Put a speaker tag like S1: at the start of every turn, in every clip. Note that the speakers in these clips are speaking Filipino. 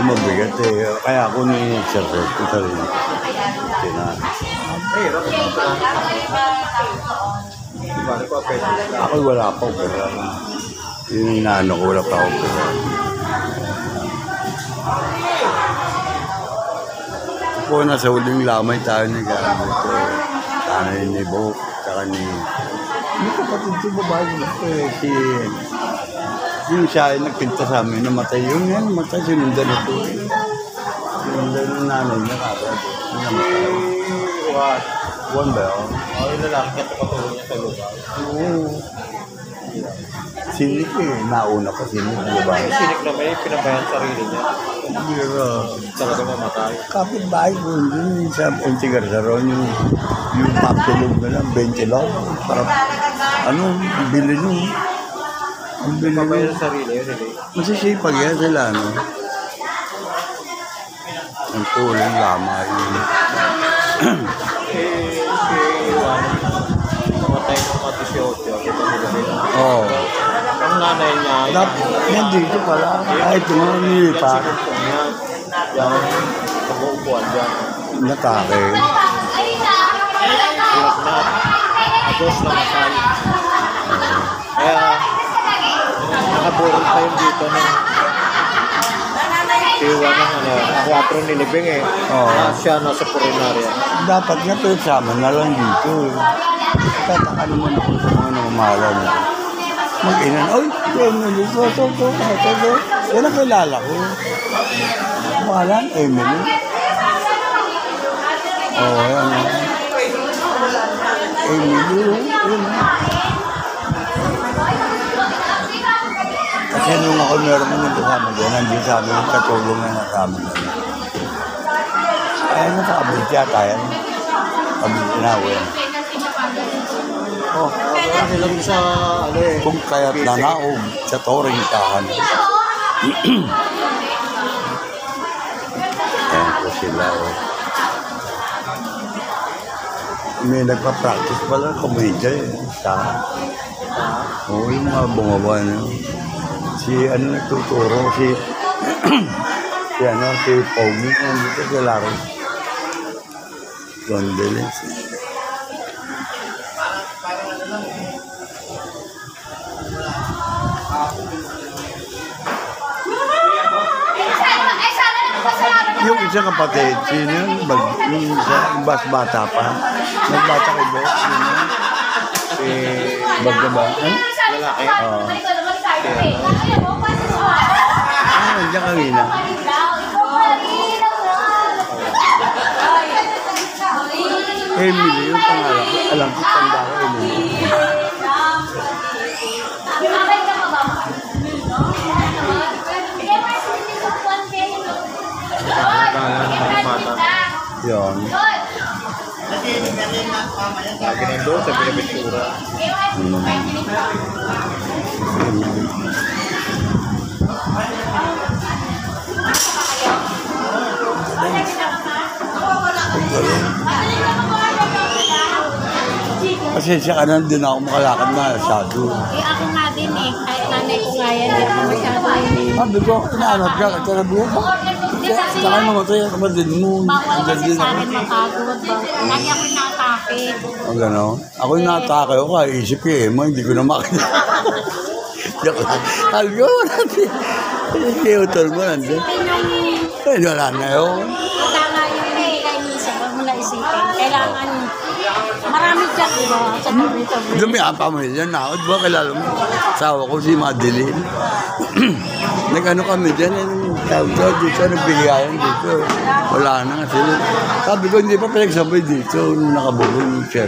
S1: mabigat eh. Kaya ako ni-exercise ko sarili. Ako wala pa pero yung inaano ko wala pa ako pero po nasa huling lamay tayo nag-aaral ito. Sana ni Bo, saka ni kapatid si babae ito eh. Yung siya ay nagpinta sa amin, namatay. Yung yan, namatay, sinundan ito. Sinundan ng nanay niya, kapag namatay. Buwan ba yun?
S2: Yung lalaki ka patulong niya sa lugar.
S1: Oo. Sinik eh, nauna pa sinik, di ba?
S2: Yung sinik na may pinabayan sarili niya.
S1: Pero,
S2: Talaga mamatay.
S1: kapit-bahay ko, yun sa Ontigarzaron, yung papilog na lang, 20 lang. Para, bili nyo. Ang bili
S2: Pinabayan
S1: nyo.
S2: sa sarili yun, hindi.
S1: Masisipag yan sila, no? Ang tulang lamay.
S2: Namatay ng 18. Kita nila nila.
S1: Oo.
S2: Ang nanay niya,
S1: Yan dito pala. Kahit yung nilipat,
S2: sinumpong niya. Yan, pag-uupuan dyan.
S1: natake.
S2: Hirap na. Agos namatay. Kaya, nakaburol pa yun dito ng siwa ng 4 nilibing eh.
S1: Oo.
S2: Siya nasa purinarya.
S1: Dapat nga sama na lang dito. Tataka naman ako sa mga namamahala na. Mag-inan, oy, yan na dito, ito. Yan ang kilala ko. Pangalan, Emily. Oo, yan. Emily, yun. Kasi nung ako meron mo nang kasama doon, nandiyan sa amin yung katulong na nakama doon. Ay, nakabit yata yan. Kabit tinawin. Oh,
S2: Kasi lang sa,
S1: kung kaya't nanaog sa toring tahan. Ayan po sila. Oh. May nagpa-practice pala, komedya eh. Oo, yung mga bumaba na. Si nagtuturo, si Pogi, dito sa laro. Gondoles. Yung isang kapatid, sino yun? Yung bas bata pa. Nagbata kay Bos, sino? Bagda ba?
S2: lalaki.
S1: Oo. Nandiyan kanina. Emily, yung pangalan ko. Alam ko, tanda ko, Emily. Yun.
S2: Lagi nandun sa Binaventura.
S1: Pasensya ka na, din ako makalakad na masyado.
S3: Eh, ako nga din eh. Kahit nanay ko nga yan, hindi ako masyado yun.
S1: Sabi ko, inaanap ka, katarabi ko. Saka namatay ang kapatid mo.
S3: Bawal kasi sa akin mapagod. Lagi ako nakatake.
S1: O gano'n. Ako yung natake ko, kaya isip ko eh, hindi ko na makita. Sabi ko, natin. Hindi utol mo nandun. Eh, wala na yun.
S3: Tama yung hindi kayo isip. Huwag mo na isipin. Kailangan marami dyan, di ba? Sa tabi-tabi.
S1: Dumi ang pamilya na ako. Di ba kilala mo? Asawa ko si Madeline. Nag-ano kami dyan. Dito, nagbigayan dito. Wala na nga sila. Sabi ko, hindi pa pinagsabay dito. Nung nakabulong siya.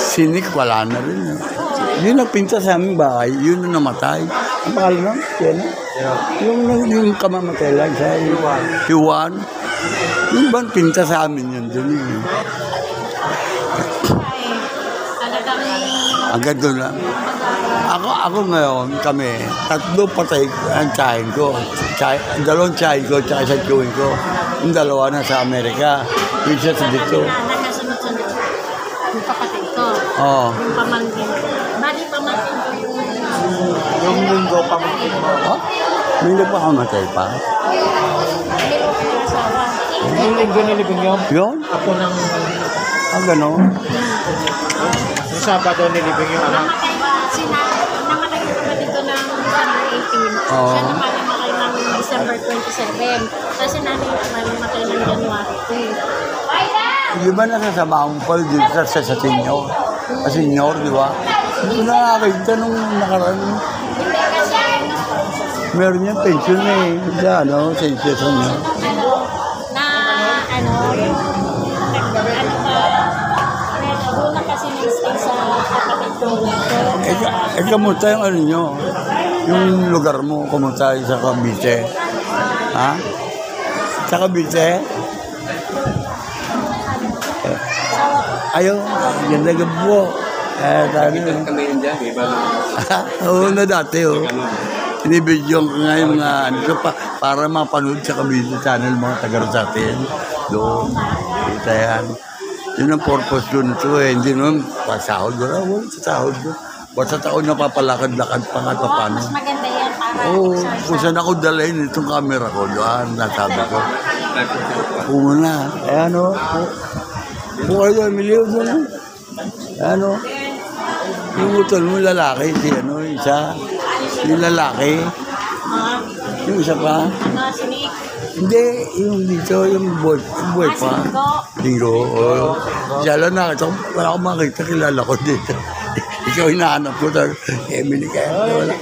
S1: Sinik, wala na rin. Yung nagpinta sa aming bahay, yun na namatay. Ang pangalan na? Yan. Yung kamamatay lang sa Juan. Yung ba pinta sa amin yun dun yun.
S3: Talagang
S1: Agad doon lang. Ako ngayon, kami, 3 patay ang tsahin ko. 2 tsahin ko, tsaka isang tsuhin ko. Yung 2 na sa Amerika. Yung isa sa dito.
S3: nakasunod-sunod. Yung kapatid ko.
S1: Oo.
S3: Yung pamangkin. Bali pamangkin ko yung...
S2: Yung linggo, pamangkin mo.
S1: Ha? May nagpakamatay pa.
S3: Niloko ng asawa.
S2: Yung linggo nilibing yun.
S1: Yun?
S2: Ako ng
S1: Gano'n?
S2: yung Sabado nilibing yung anak.
S3: Namatay ba? Namatay ko ba dito ng December 18?
S1: Oo.
S3: Siya naman namatay ng December 27. Tapos si nanay naman namatay ng January 2.
S1: Di ba nasasama ang pal dito sa senior? Sa senior, di ba? Hindi ko nakakita nung nakaraan.
S3: Hindi kasi
S1: Meron yung pension eh. Sa ano, sa institution niya.
S3: Una kasi na-stay sa kapatid ko.
S1: Kamusta yung ano nyo? Yung lugar mo, kamusta sa Cavite? Ha? Sa Cavite? Ayaw, ganda ka po. Tayo.
S2: Kami yun dyan, iba.
S1: Oo na dati, oh. Inibidyo ko nga yung mga ano ko para mapanood sa Cavite channel mga taga sa atin. Doon. Kita yan. Yun ang purpose doon ito eh. Hindi naman pasahod. Wala sa sahod ko. Basta taon na papalakad-lakad pa nga paano.
S3: Mas maganda yan para
S1: Oo,
S3: exercise.
S1: kung saan ako dalhin itong camera ko, doon, nasabi ko. Pumuna. Ayan o. Kung kayo doon, miliw doon. Ayan o. Yung utol mo, lalaki, si ano, isa. Yung lalaki. Yung isa pa.
S3: Sinik.
S1: Hindi, yung dito, yung boy pa. Linggo. Oo. Siya lang nakita ko, wala akong makita, kilala ko dito. Ikaw hinahanap ko, Emily, kaya wala.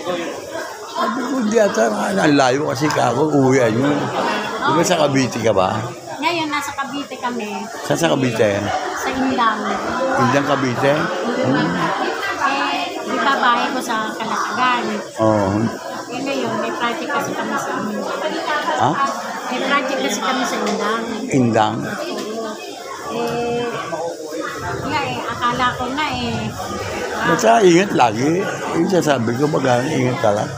S1: Sabi ko, di ata, ang layo kasi kako, uwian nyo. Di ba sa Cavite ka ba?
S3: Ngayon, nasa Cavite kami.
S1: Saan sa Cavite?
S3: Sa Indang.
S1: Indang Cavite?
S3: Di ba bahay ko sa Kalatagan?
S1: Oo.
S3: Ngayon, may project kasi kami sa amin.
S1: Ha?
S3: May project kasi kami sa Indang.
S1: Indang?
S3: Akala ko na
S1: Basta ingat lagi. Yung sasabi ko, ingat ka lang.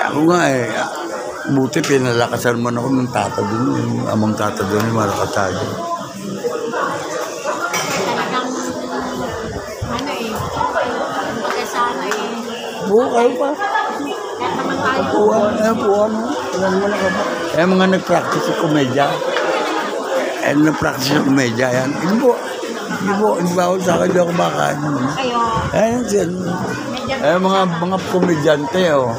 S1: Ako nga buti pinalakasan mo na ako ng tata doon. Yung amang tata doon, yung malakatado.
S3: Talagang, kumbaga sana
S1: Oo, kayo pa.
S3: kahit naman tayo.
S1: Puwan. Alam mo na ka ba? Mga nag-practice sa komedya. Nag-practice sa komedya. Yan. Hindi ba ako sa akin, hindi ako makain.
S3: Kayo,
S1: Ayan siya. Mga komedyante, oh.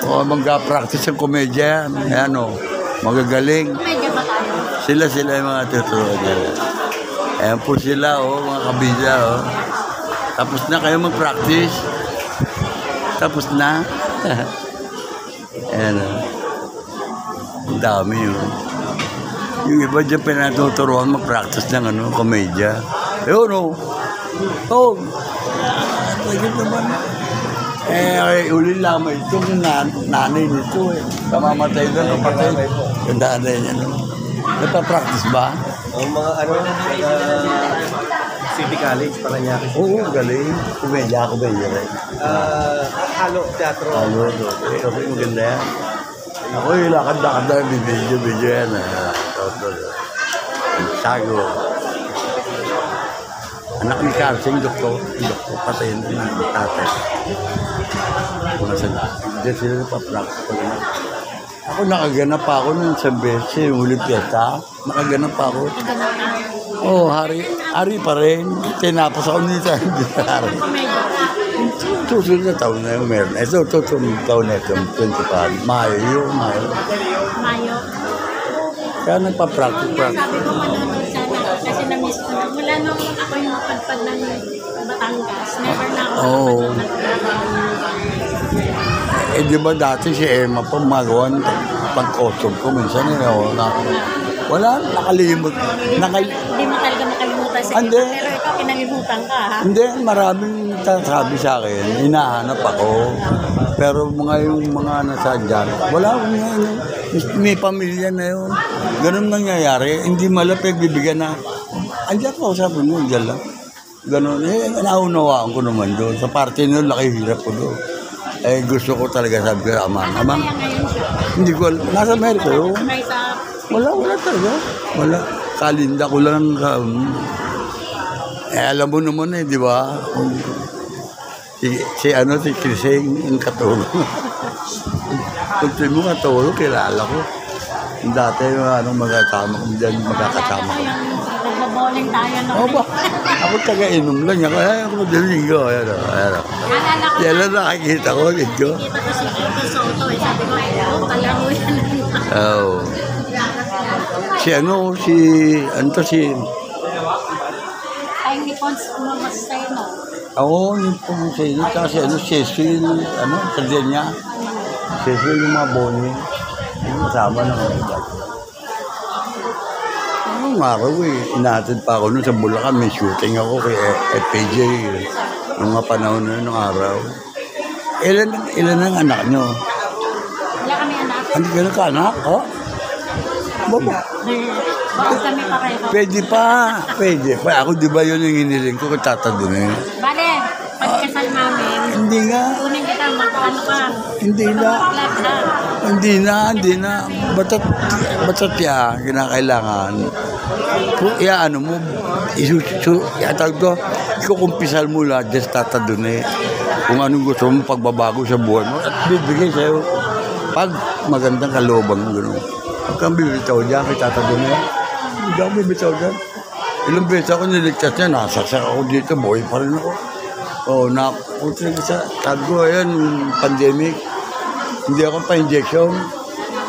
S1: O, mag-practice ng komedya. Ayan, oh. Magagaling.
S3: medyo ba tayo?
S1: Sila yung mga tuturuan nila. Ayan po sila, oh, mga kabida, oh. Tapos na kayo mag-practice. Tapos na. Ayan, oh. Ang dami, oh. Yung iba dyan pinatuturuan mag-practice ng komedya. Ayun, oh. Oh. Lagi naman. Uli lamang ito yung nanay nito, eh. Kamamatay doon, o patay. Yung nanay niya, no. Nagpa-practice ba?
S2: Ang mga City College, Paranaque.
S1: Oo, galing. Komedya rin.
S2: Halo, teatro.
S1: Okay, maganda yan. Ako yung lakad-lakad na video yan. Sago. Anak ni Karsing, doktor, patayin din ang tatay. Mga sana. Hindi sila napapractice pa naman. Ako nakaganap pa ako ng isang beses, yung huling piyesta. Nakaganap pa ako. Oo, hari pa rin. Tinapos ako nito, hindi na hari. Susunod na taon na yung meron. Ito, taon na ito, 25. Mayo.
S3: Mayo.
S1: Kaya nagpa-practice.
S3: Sabi ko manonood sana kasi na-miss ko. Mula nung ako yung mapadpad ng Batangas, never na ako
S1: Di ba dati si Emma pa magawan pag-custom ko. Minsan wala, nakalimot.
S3: Hindi mo talaga makalimutan sa
S1: Hindi.
S3: iba. Pero ikaw, kinalimutan ka, ha?
S1: Hindi, maraming sabi sa akin, hinahanap ako. Pero yung mga nasa dyan, wala akong may pamilya na yun. Ganun nangyayari, hindi malapit bibigyan na, andyan ko, sabi mo, andyan lang. Ganun, naunawaan ko naman doon. Sa parte nyo, laki hirap ko doon. Gusto ko talaga, sabi ko, Amang, hindi ko, nasa Amerika yun. Wala talaga. Wala. Kalinda ko lang sa... alam mo naman di ba? Si Krising, yung katulong. Kung sabi mo katulog, kilala ko. Dati, magkakasama ko dyan, magkakasama ko.
S3: Nagbaboling tayo no.
S1: Oo ba? Ako taga-inom lang. Ako dyan, linggo. Ayan o.
S3: Naalala ko.
S1: Yan lang nakikita ko, linggo.
S3: Kita ko si Tito Soto. Sabi ko, kalaro yan.
S1: Oo. Si
S3: Ay, ni Pons Mamastay no.
S1: Ako, yung pumusay niya, kasi Cecil, sadyan niya. Cecil yung mga boni. Yung kasama ng mga iba. Ang araw inatid pa ako nun sa Bulacan, may shooting ako kay FPJ. Nung mga panahon na nung araw. Ilan ang anak nyo?
S3: Wala kami anak.
S1: Hindi ka nagkaanak, oh? Baba.
S3: Bakit kami pareho?
S1: Pwede pa. Ako di ba yun yung hiniling ko kung tatadunin?
S3: Bale, pagkasal namin,
S1: Hindi nga.
S3: kunin kita, magkano ka?
S1: Hindi na.
S3: Vlog na.
S1: Hindi na. Batat yan, kinakailangan. Kung ano mo, iatag ko, ikukumpisal mo lahat, just tatadun kung anong gusto mo, pagbabago sa buhay mo, at bibigay sa'yo. Pag magandang kalooban mo, gano'n. Huwag kang bibitaw dyan, kay tatadun Hindi ako bibitaw dyan. Ilang beses ako niligtas niya, nasasak ako dito, buhay pa rin ako. Nakutin sa tag ko, ayan, pandemic. Hindi ako pa-injection.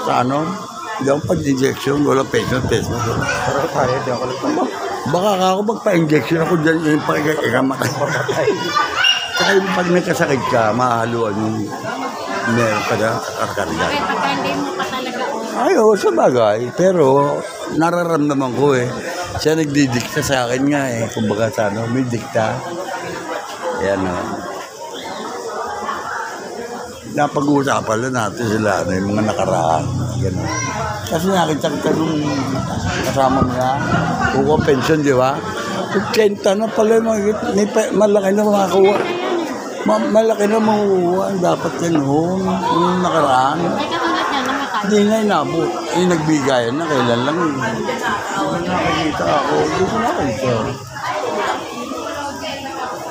S1: Sa hindi ako pa-injection. Wala peso.
S2: Pero tayo, di ako lang.
S1: Baka ako magpa-injection ako dyan, yung ikamatay. Saka yung pag nagkasakit ka, mahaluan yung meron ka na karkarga.
S3: Bakit pagka hindi mo pa talaga
S1: Ay, sa bagay. Pero nararamdaman ko Siya nagdidikta sa akin nga Kumbaga sa may dikta. Ayan napag-uusapan lang natin sila, yung mga nakaraan. Gano'n. Kasi nakita kita nung kasama mo na, kuha pension, di ba? 80 na pala, malaki na makakuha. Malaki na makukuha. Dapat yan, yung nakaraan.
S3: May katulad niya, namatay.
S1: Hindi na inabot. Nagbigayan na, kailan lang. Nakakita ako, hindi ko nakita.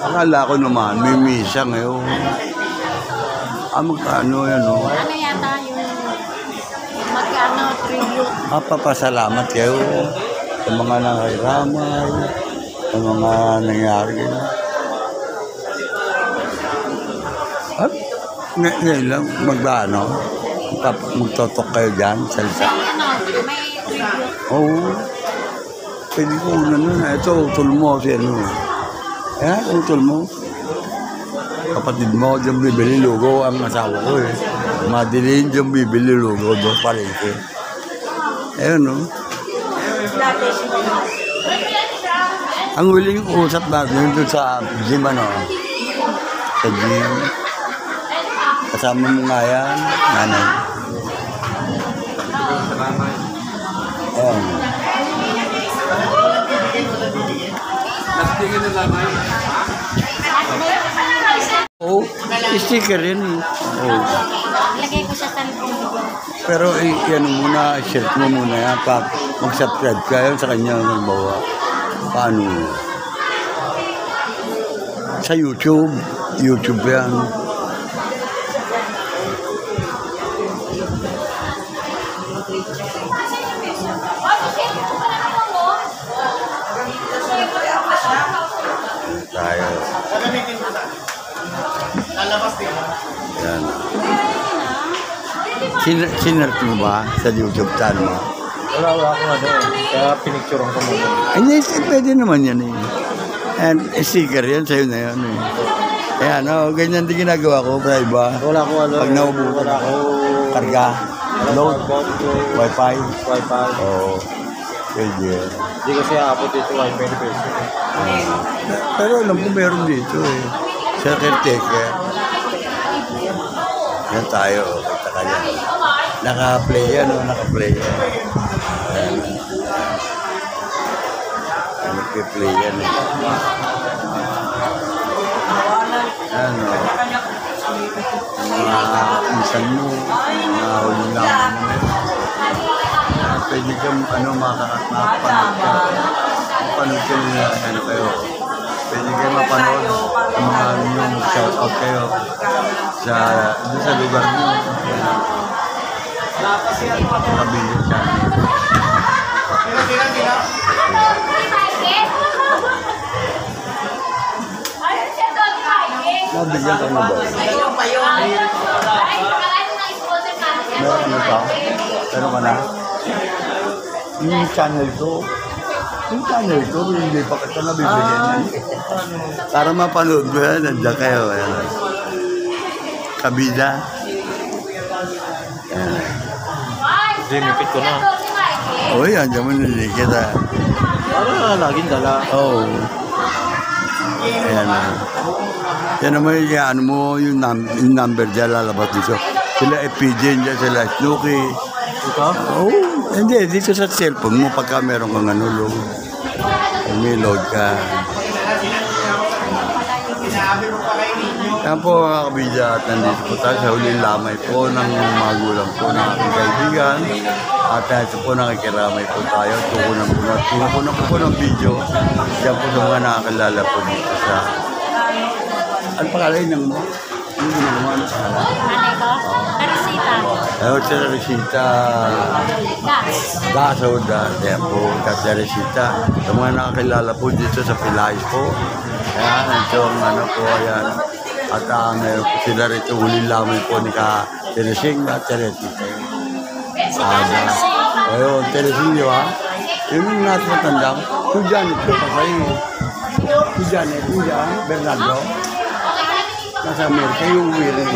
S1: Akala ko naman, may misa ngayon. Magkano yan,
S3: Ano yata yung magkano tribute?
S1: Papasalamat kayo sa mga nakairamay, sa mga nangyari. At ngayon lang, magtotok kayo dyan, salsa.
S3: May tribute.
S1: Oo. Pwede ko nun. Ito, utol mo si utol mo. Kapatid mo, dyan bibili lugo ang asawa ko Madilim dyan bibili lugo doon pa rin ko. Ayun, Ang huling usap natin doon sa gym, Sa gym. Kasama mo nga yan, nanay. Ayun.
S2: Nastingin na lamay.
S1: Sticker yan
S3: Lagay ko sa cellphone ko.
S1: Pero muna, share mo muna yan. Pag mag-subscribe ka yan sa kanya, magbawa. Paano? Sa YouTube. YouTube yan. Tayo. Yan. Sinert mo ba sa YouTube channel mo?
S2: Wala ako kaya pinicturean ko muna.
S1: Hindi, pwede naman yan And sticker yan, sa'yo na yan Ayan, ganyan din ginagawa ko sa iba.
S2: Wala ko
S1: Pag naubukan,
S2: wala ko
S1: karga, load, wifi.
S2: Wi-Fi.
S1: Oo, pwede.
S2: Hindi kasi aabot dito Wi-Fi ni peso.
S1: Pero alam ko meron dito Sa caretaker. Yan tayo, kita ka yan. Naka-play yan, naka-play yan. Naka-play yan Ano, mga insan mo, mga huling lang pwede kang makapanood ka nila, kayo. Pwede kayo mapanood sa mga shout out kayo sa lugar mo. Kabila channel. Nabigyan ka na ba? Meron na ka? Meron ka na? Yung channel ko, hindi pa kita nabibigyan. Para mapanood mo yan, nandiyan kayo. Ayan. Kabila. Ayan.
S2: Dinipit ko na.
S1: Uy, andyan mo nilikit ah.
S2: Para laging dala.
S1: Oo. Ayan na. Yan naman yung ano mo, yung number dyan lalabas dito. Sila FPJ dyan, sila Snooki.
S2: Ito?
S1: Oo. Hindi, dito sa cellphone mo pagka meron kang ano, may load ka. Yan po mga kabidya at nandito po tayo sa huling lamay po ng magulang po ng aking kaibigan. At ito po nakikiramay po tayo. Tukunan po ng video. Yan po sa mga nakakilala po dito sa... Ano pangalan ng mo? Ano ginagawa ng pangalan?
S3: Nanay ko? Teresita.
S1: Ayaw si Teresita. Gasoda. Yan po, Teresita. Sa mga nakakilala po dito sa Pilais po. Ayan, ito ang ano po, ayan. At meron po sila rito, huling lamay po ni Teresing at Teresita. Ayun, Teresing, di ba? Yun yung nasa matandang. Si Janet po pa kayo. Si Janet, Bernardo. Nasa Amerika, yung Willie.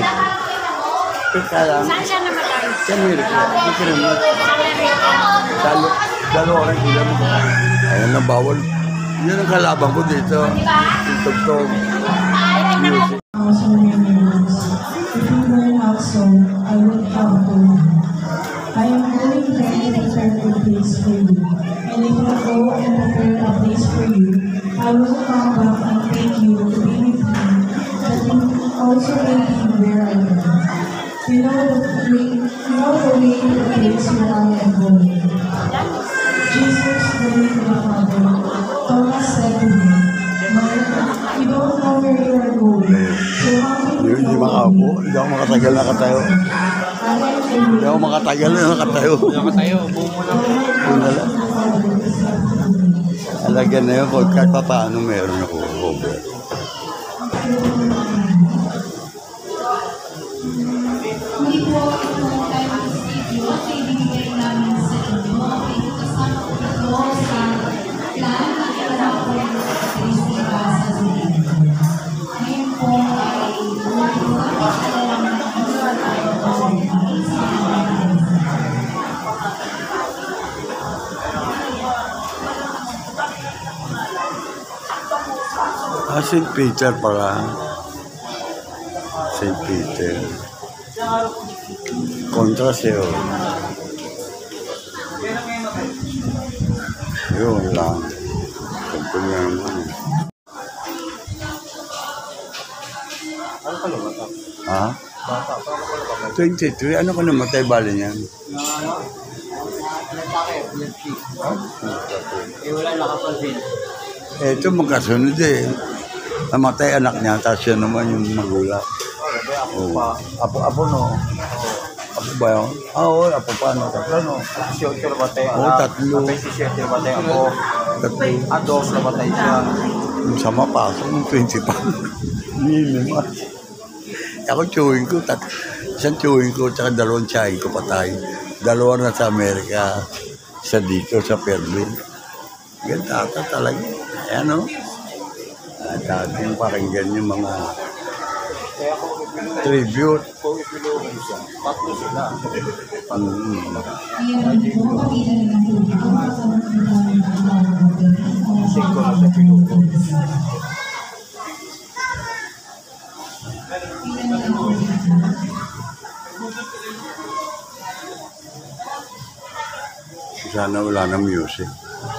S1: Kaya lang,
S3: Saan siya namatay?
S1: sa Amerika, dito rin mo. Dalawa rin sila mo. Ayun na, bawal. Yun ang kalaban ko dito. Yung tugtog. Music.
S4: Also remembers, if you were not so, I would come to you. I am going there to prepare a place for you. And if I go and prepare a place for you, I will come back and take you to be with me, that you also may be where I am. You know the way to the place where I am going. Jesus going to the Father, Thomas said to him, Lord, you don't know where you are going. So how can you
S1: Hindi
S4: know
S1: makaupo.
S4: me?
S1: Hindi ako makatagal na katayo. Hindi ako makatagal na nakatayo.
S2: Nakatayo, upo mo lang.
S1: Una lang. Alagyan na yun kahit pa paano meron ako. Over.
S4: Hindi po ako tayo mag-isip kasi binigay namin sa inyo. Kasama ko ito sa plan at panahon sa Kristiba sa Zurigo. Ngayon po ay
S1: St. Peter pala. St. Peter. Contrast yun. Yun lang. Ito niya naman.
S2: Ano ka lang ito?
S1: Ha?
S2: Bata, paano ko lang
S1: 23. Ano ka namatay bali niyan?
S2: Nagtakip, PFC. Eh, wala nakapansin.
S1: Ito magkasunod eh. Namatay anak niya, tapos siya naman yung magulang.
S2: Ako pa.
S1: Apo no? Apo ba yun? Oo, apo pa no? Tatlo no?
S2: Si Otto namatay.
S1: Oo, tatlo.
S2: Si Siete namatay ako.
S1: Tatlo.
S2: Dos namatay siya.
S1: Yung sama pa ako, yung 20 pa. Hindi naman. Ako chewing ko, isang chewing ko, tsaka dalawang tiyahin ko patay. Dalawa na sa Amerika, isa dito sa Fairville. Ganda ata talaga. Ayan o. Dati yung pakinggan yung mga
S2: Kaya ako
S1: tribute.
S2: kung ipilugin siya, tatlo sila. Singko na sa pilugin.
S1: Sana wala na music.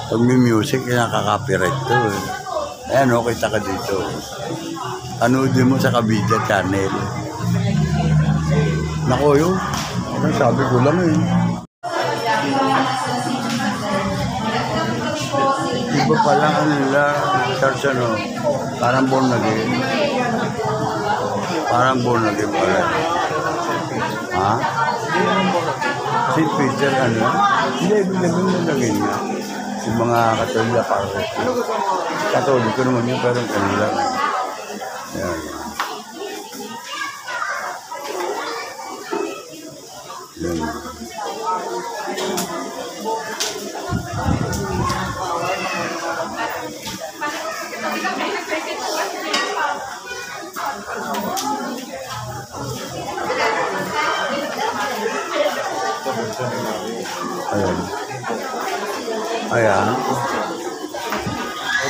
S1: Pag may music, nakaka-copyright to eh. Ayan o, kita ka dito. Anoodin mo sa Kabidya channel. Nako yun. Ano sabi ko lang eh. Iba pala ano nila, church ano, parang born again. Parang born again pala. Ha? St. Peter, ano? Hindi, ibig sabihin mo lang yun nga. Yung mga Katolik para. Katolik ko naman yun, pero kanila. Yan. Yan. Ayan. Ayan.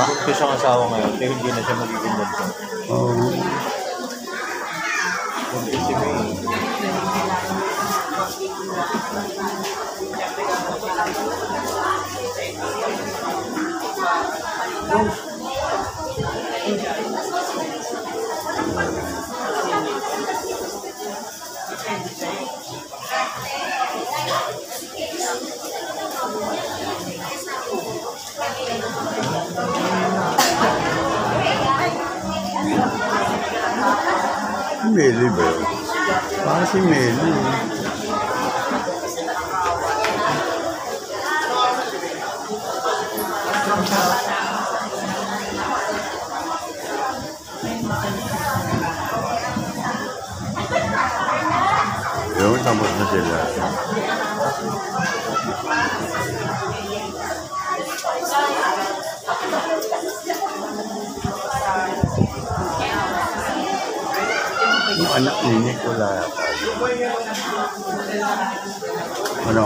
S2: Buntis ang asawa ngayon, kaya hindi na siya magiging buntis.
S1: Oo.
S2: Buntis si May.
S1: Meli ba yun? Parang si Meli. Yun, tapos na sila. Yung anak ni Nick, wala yata. Ano?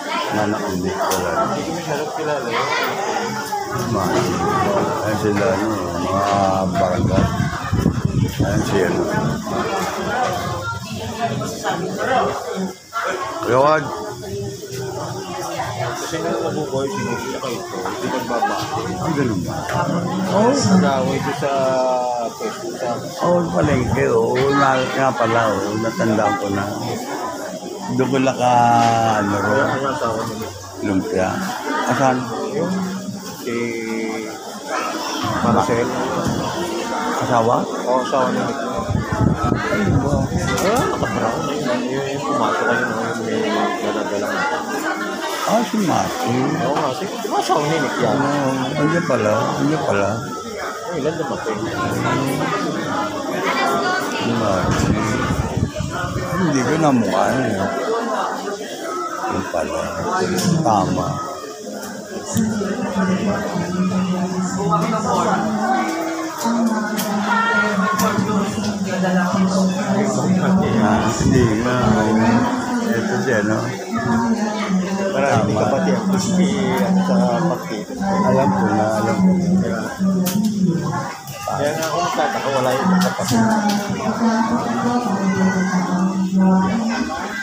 S1: Yung anak ni Nick, wala.
S2: Hindi ko masyadong kilala yun.
S1: Ayan sila, ano, mga barangay. Ayan siya, ano. Yawad.
S2: Kasi nung nabuboy, sinigil ka ito, hindi nagbaba.
S1: Ang ganun ba?
S2: Oo. Nag-away doon sa Facebook sa
S1: Oo, palengke. Oo, nga pala. Oo, natandaan ko na. Doon ko ka, ano ro,
S2: ang asawa niya.
S1: lumpia. Asan?
S2: Yung si Marcel.
S1: Asawa?
S2: Oo, asawa niya.
S1: Ay, ba?
S2: Nakaparang na yun. Yung pumasok kayo yung may dala-dala.
S1: Ah, si Mati.
S2: Oo nga, di ba asawa ni Nick yan?
S1: Ano pala? Ano pala?
S2: Ay, ilan dumating?
S1: Si Mati. Hindi ko na mukha niya. Ano pala? Tama. Hindi nga. Ito siya, no?
S2: Marami ka pati ang crispy sa pati.
S1: Alam ko na.
S2: Kaya nga ako nagtataka, wala yung kapatid.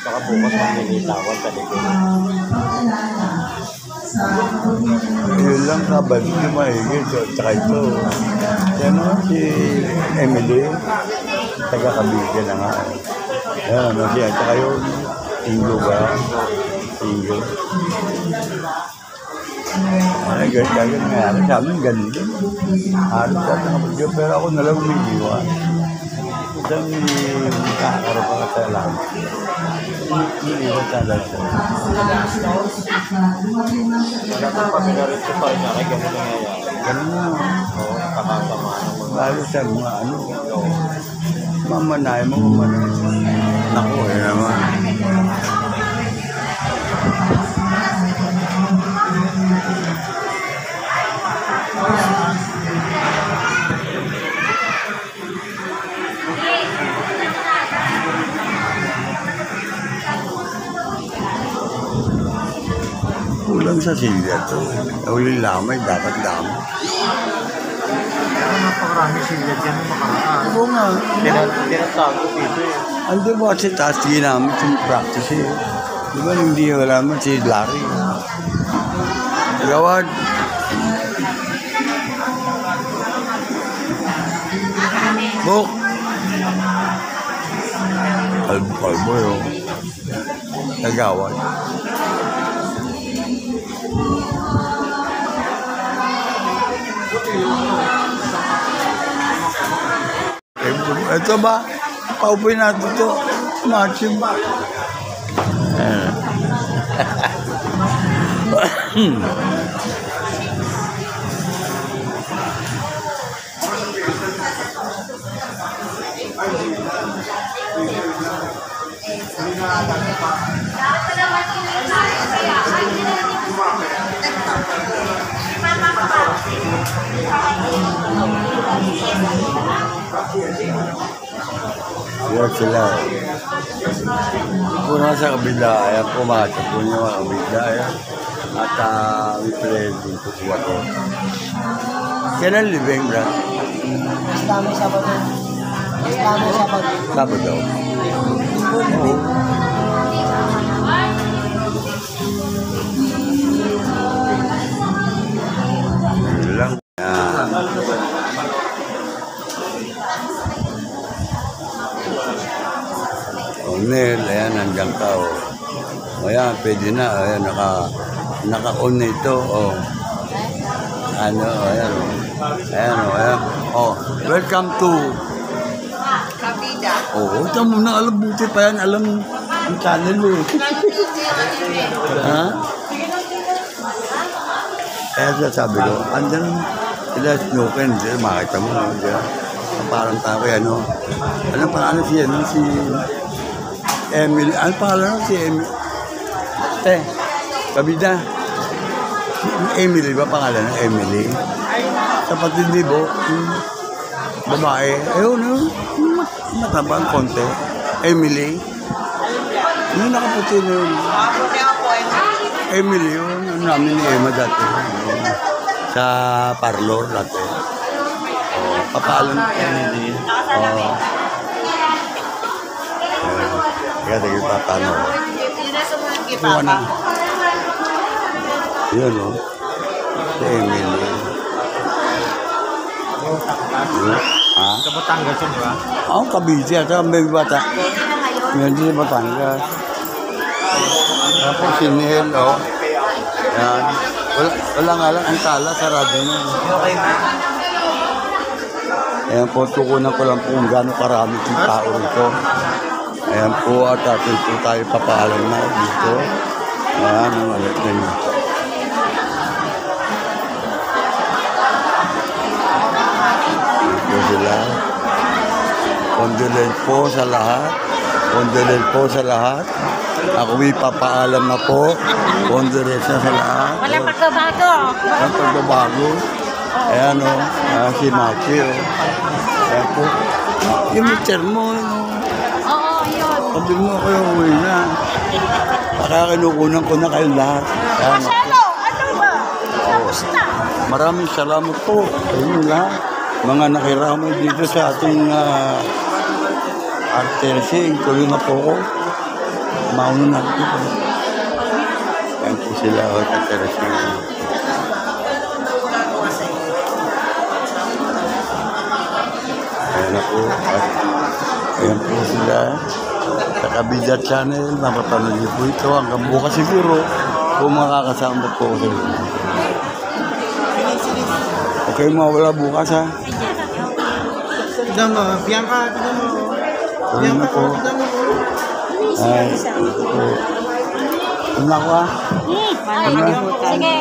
S2: Baka bukas maglilitawan sa likod.
S1: Yun lang kabal, hindi mahigit. Tsaka ito. Yan naman si Emily. Taga-Cavite na nga. Yan, ano siya. Tsaka yun, Ingo ba? Ingo. Ay, ganyan nga. Sa amin, ganun din. Halos sa nakapagyo, pero ako nalang umiiwan. Isang kakaro pa ka lang. Umiiwan talaga.
S2: Dapat pati na rin sa kanya, kaya ganun nangyayari.
S1: Ganun nga.
S2: Oo, nakakasama ng mga...
S1: Lalo sa mga ano. Mamanay mo, mamanay. Naku, eh naman. Kulang sa silya to. Uling lamay, dapat lamay.
S2: Pero napakarami sila dyan ng makaraan.
S1: Oo nga.
S2: Tinatago dito eh.
S1: Ando ba kasi taas ginamit yung practice eh. Di ba hindi wala man si Larry? Gawad. Buk. Kalbo yun. Nagawad. Ito ba? Paupoy natin ito. Matching ba? Kaya sila. Kung nasa kabila, ayan po mga po niya mga kabila. Ayan. At may play din po sila ko. Kailan living, bro?
S3: Sabado.
S1: Sabado. Oo. Yun lang. Nel, ayan, nandiyan ka, oh. Ayan, pwede na, ayan, naka-on na ito, oh. Ano, ayan, oh. Ayan, oh, ayan. Oh, welcome to
S3: Kabida.
S1: oh, ito mo na, alam, buti pa yan, alam ang channel mo, eh. Ha? Kaya sabi ko, andyan, sila snoken, sila makita mo, dyan. Parang tayo, ano, alam pa, ano siya, ano, si Emily, ano pangalan si Emily? Kabida. Si Emily ba pangalan ng Emily? Kapatid ni Bo, babae. Ayun, mataba ang konti. Emily. Yung nakaputi na yun. Emily, yun. Ano namin ni Emma dati. Sa parlor dati. Papaalam ni Emily. Kaya tayo paano. Kuha na. Yan o. Si Emily. Ha?
S2: Sa Batangas yun, di ba?
S1: Ako Cavite at may bata. Meron din sa Batangas. Tapos si Nel, o. Yan. Wala nga lang ang tala sa radyo na.
S2: Okay na.
S1: Ayan po, tukunan ko lang po kung gano'ng karami yung tao rito. Ayan po, at atin po tayo papaalam na dito. Ayan, ang alit na yun. Dito sila. Condolence po sa lahat. Condolence po sa lahat. Ako'y papaalam na po. Condolence sa lahat.
S3: Wala pagbabago.
S1: Ang pagbabago. Ayan o, si Maki o. Ayan po. Yung teacher mo,
S3: Oo, yun.
S1: sabi mo kayo uwi na. Baka kinukunan ko na kayo lahat. Ayan,
S3: Marcelo, ano ba? Tapos na.
S1: maraming salamat po sa inyo lahat. Mga nakiramay dito sa ating artersing. Tuloy na po ko. Mauna na dito. Ayan po sila o, artersing. Ayan na po. Ayan po sila. Sa Kabida Channel, mapapanood niyo po ito. Hanggang bukas siguro, kung makakasama po kayo. Okay, mawala bukas ha.
S2: Tignan mo, Bianca, tignan mo.
S1: Tuloy na po. Ay, po. Una ko ha.
S3: Sige.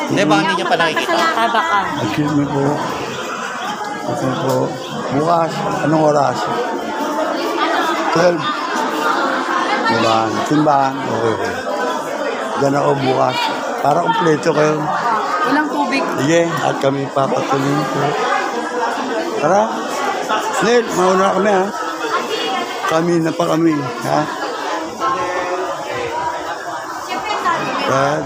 S2: Hindi ba, hindi niya pa nakikita?
S3: Taba ka.
S1: Excuse me po. Okay po. Bukas, anong oras? 12. Simbahan. Okay. Diyan ako bukas. Para kumpleto kayo.
S3: Ilang tubig?
S1: Sige, at kami papatuloy po. Tara. Nel, mauna na kami ha. Kami na pa kami. Ha? Brad.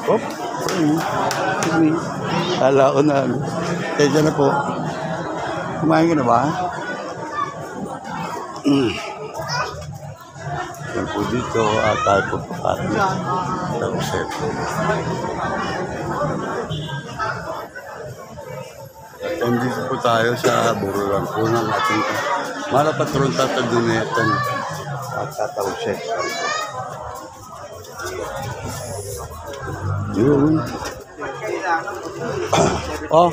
S1: Oh, sorry. Kala ko na. Kaya na po. Kumain ka na ba? Yan po dito at tayo po papatid. Tapos ito. At nandito po tayo sa burulan po ng ating malapatron tatadunetan at tatawset. Yun. Oh,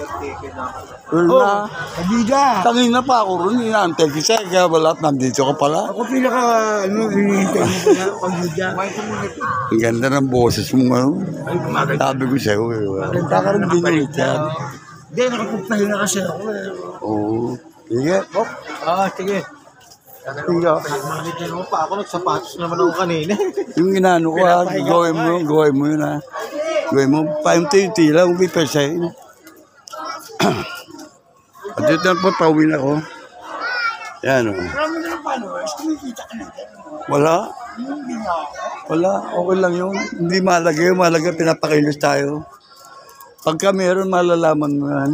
S1: yun na.
S2: Kabida.
S1: Kanina pa ako ron, inaantay kita, kaya wala, nandito ka pala.
S2: Ako pinaka, hinihintay mo ko na, kabida.
S1: Ang ganda ng boses mo, ano? Sabi ko sa'yo, kakaroon din ulit yan.
S2: Hindi, nakapagpahinga kasi ako eh.
S1: Oo. Sige, oh.
S2: Sige.
S1: Sige.
S2: Mamit mo pa ako, nagsapatos naman ako kanina.
S1: Yung ginano ko, ha, gawin mo yun, ha. Gawin mo, paunti-unti lang, huwag ipasahin. At dito na po, pauwi na ako. Yan, o.
S2: Marami na lang paano, kumikita ka na.
S1: Wala.
S2: Hindi na ako.
S1: Wala, okay lang yun. Hindi mahalaga yun, mahalaga pinapakilos tayo. Pagka meron, malalaman mo yan.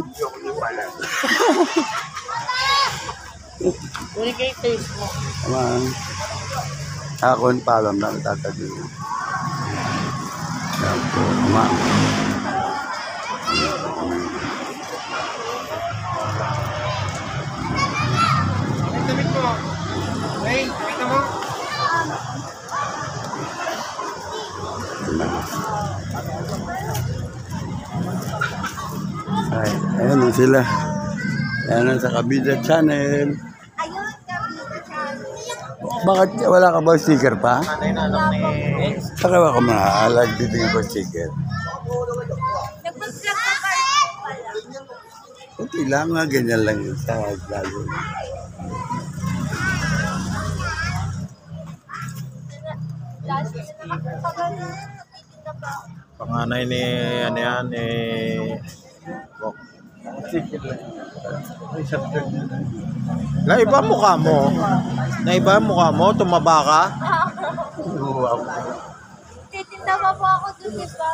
S3: Uli kayo taste mo.
S1: Tama. Ako yung palam lang tatabihin. Yan po, tama. Ay, ayan na sila. Ayan na sa Kabida Channel. Bakit wala ka ba sticker pa? Saka ba ka maalag dito yung ba sticker? Kunti lang nga, ganyan lang yun sa lalo.
S2: Panganay ni, ano yan, Naiba mukha mo. Naiba mukha mo, tumaba ka.
S5: Titinda pa po ako dun, di ba?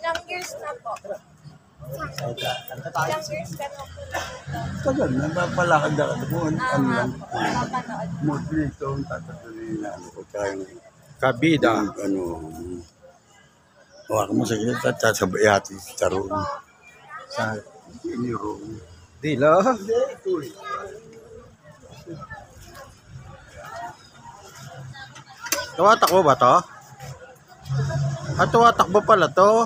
S5: Ilang years na po. Ilang years ka na po.
S1: Tagal na, papalakad na ka doon. Ano lang,
S5: Mapanood.
S1: mo dito, tatatuloy na ano ko. Tsaka yung,
S2: Kabida.
S1: ano, hawakan mo sa kita, tatasabay hati sa room. Sa room.
S2: Dila. Tuwatakbo ba to? Tuwatakbo pala to.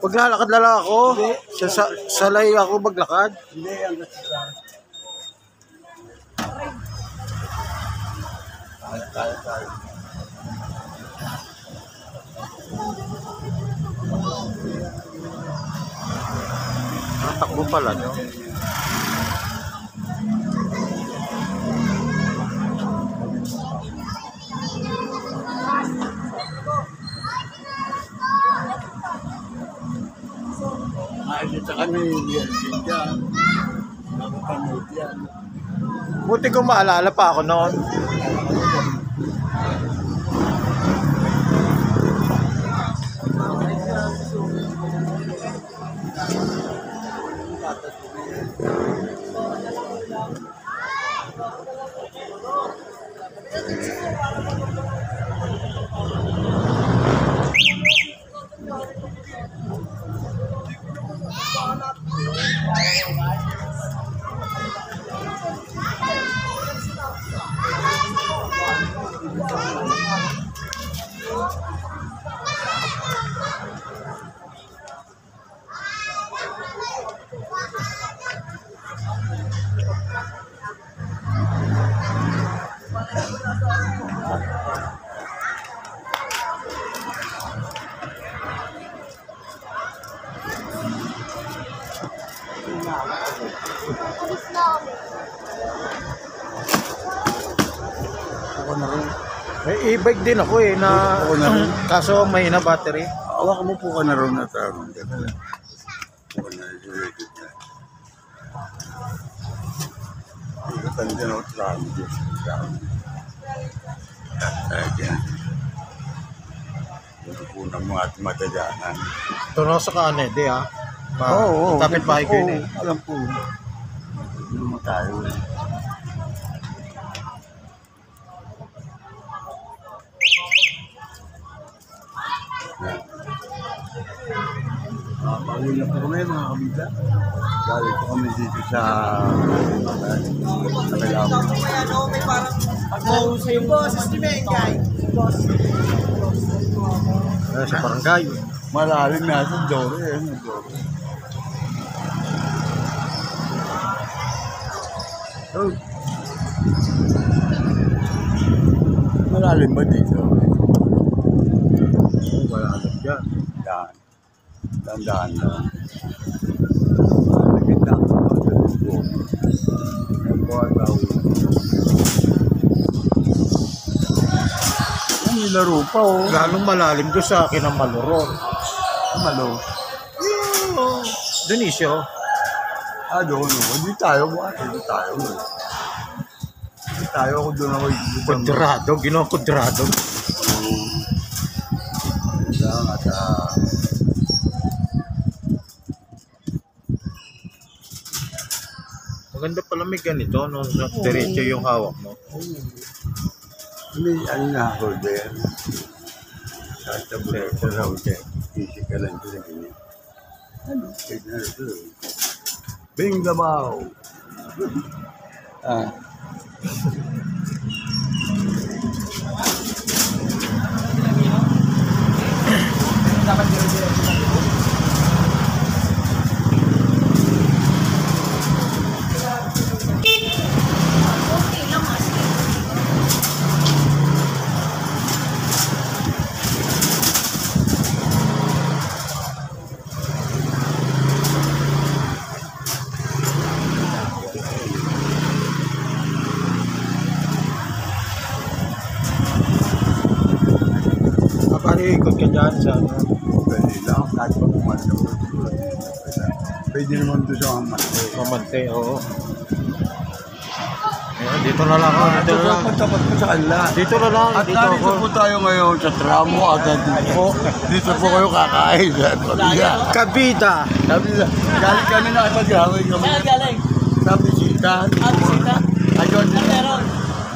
S2: Paglalakad na lang ako. Salay ako maglakad.
S1: Hindi, ang gasta.
S2: Takbo pala no.
S1: Ay, dito kami, yan. Nakapanood yan.
S2: Buti ko maalala pa ako noon.
S1: Ako na rin.
S2: May e-bike din ako na
S1: Ako na rin.
S2: kaso may na battery.
S1: Hawakan mo po ka na rin na tarong. Ako na rin. Ikatan din ako tarong. Ayan. Ito po ng mga matadaanan.
S2: Tunaw sa kanan, di ha?
S1: Oo.
S2: Tapit bahay ko yun eh.
S1: Alam po. Hindi mo tayo. Pauwi na po kami mga kabita. Galing po kami dito sa Kalaman.
S2: Sa barangay.
S1: Malalim na ito, Dore. Oh. Malalim ba dito?
S2: Malalim dyan.
S1: Daan. Dandaan lang. Malapit na ako. Ang nilaro pa oh.
S2: Lalong malalim doon sa akin ang Maluron.
S1: Malo.
S2: Donisyo.
S1: Doon. Hindi tayo. Hindi tayo. Hindi tayo ako doon ako.
S2: Kudrado. Ginawa kudrado.
S1: Lang at
S2: Maganda pala may ganito. No? Diretso yung hawak mo.
S1: may ano na holder. Sasabi sa holder. Easy ka lang sila ganyan. Ano? Kaya ito. Bing Dabaw.
S2: Kapag ikot ka dyan sa ano.
S1: Pwede lang. Kahit pa kung ano. Pwede naman doon sa
S2: Mamante, oo. Ayan, dito na lang ako. Dito na lang.
S1: Tapat ko sa kanila.
S2: Dito na lang.
S1: At
S2: Dito
S1: narito
S2: ako.
S1: po tayo ngayon sa tramo at dito. Dito po kayo kakain.
S2: Kabida.
S1: Sabi nila, galing kami na ipag-away kami.
S3: Galing.
S1: Sabi sita.
S3: Sita.
S1: Ayun.
S3: Meron.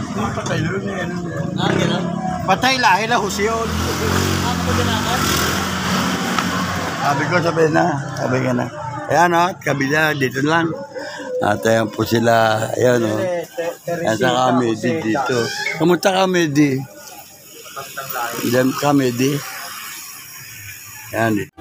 S1: Hindi pa tayo rin eh.
S3: Gano'n.
S2: Patay lahi la husyon.
S3: Ano ko ginakan?
S1: Sabi ko, sabi na. Sabi ka na. Ayan o, kabila, dito lang. At ayan po sila, ayan o. Ayan sa Comedy dito. Kamusta Comedy? Diyan Comedy. Ayan dito.